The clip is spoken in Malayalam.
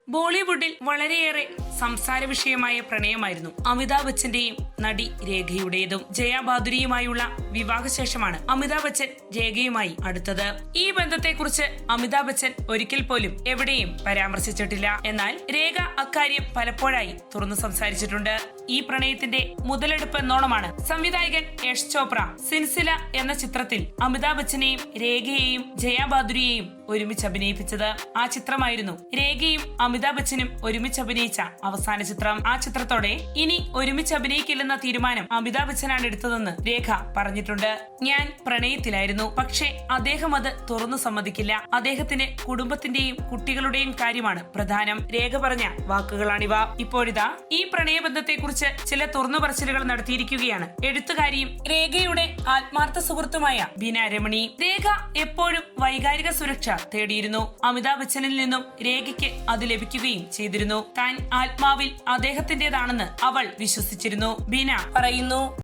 ബോളിവുഡിൽ വളരെയേറെ സംസാര വിഷയമായ പ്രണയമായിരുന്നു അമിതാഭ് ബച്ചന്റെയും നടി രേഖയുടേതും. ജയ ബാദുരിയുമായുള്ള വിവാഹശേഷമാണ് അമിതാഭ് ബച്ചൻ രേഖയുമായി അടുത്തത്. ഈ ബന്ധത്തെക്കുറിച്ച് അമിതാഭ് ബച്ചൻ ഒരിക്കൽ പോലും എവിടെയും പരാമർശിച്ചിട്ടില്ല. എന്നാൽ രേഖ അക്കാര്യം പലപ്പോഴായി തുറന്നു സംസാരിച്ചിട്ടുണ്ട്. ഈ പ്രണയത്തിന്റെ മുതലെടുപ്പ് എന്നോണമാണ് സംവിധായകൻ യഷ് ചോപ്ര സിൻസില എന്ന ചിത്രത്തിൽ അമിതാഭ് ബച്ചനെയും രേഖയെയും ജയ ബാദുരിയെയും ഒരുമിച്ച് അഭിനയിപ്പിച്ചത്. ആ ചിത്രമായിരുന്നു രേഖയും അമിതാഭ് ബച്ചനും ഒരുമിച്ച് അഭിനയിച്ച അവസാന ചിത്രം. ആ ചിത്രത്തോടെ ഇനി ഒരുമിച്ച് അഭിനയിക്കില്ലെന്ന തീരുമാനം അമിതാഭ് ബച്ചനാണ് എടുത്തതെന്ന് രേഖ പറഞ്ഞിട്ടുണ്ട്. ഞാൻ പ്രണയത്തിലായിരുന്നു, പക്ഷേ അദ്ദേഹം അത് തുറന്നു സമ്മതിക്കില്ല. അദ്ദേഹത്തിന് കുടുംബത്തിന്റെയും കുട്ടികളുടെയും കാര്യമാണ് പ്രധാനം. രേഖ പറഞ്ഞ വാക്കുകളാണിവ. ഇപ്പോഴിതാ ഈ പ്രണയബന്ധത്തെക്കുറിച്ച് ചില തുറന്നു പറച്ചിലുകൾ നടത്തിയിരിക്കുകയാണ് എഴുത്തുകാരിയും രേഖയുടെ ആത്മാർത്ഥ സുഹൃത്തുമായ ബീന രമണി. രേഖ എപ്പോഴും വൈകാരിക സുരക്ഷ തേടിയിരുന്നു. അമിതാഭ് ബച്ചനിൽ നിന്നും രേഖയ്ക്ക് അത് ലഭിക്കുകയും ചെയ്തിരുന്നു. താൻ ആത്മാവിൽ അദ്ദേഹത്തിന്റേതാണെന്ന് അവൾ വിശ്വസിച്ചിരുന്നു. ബീന പറയുന്നു.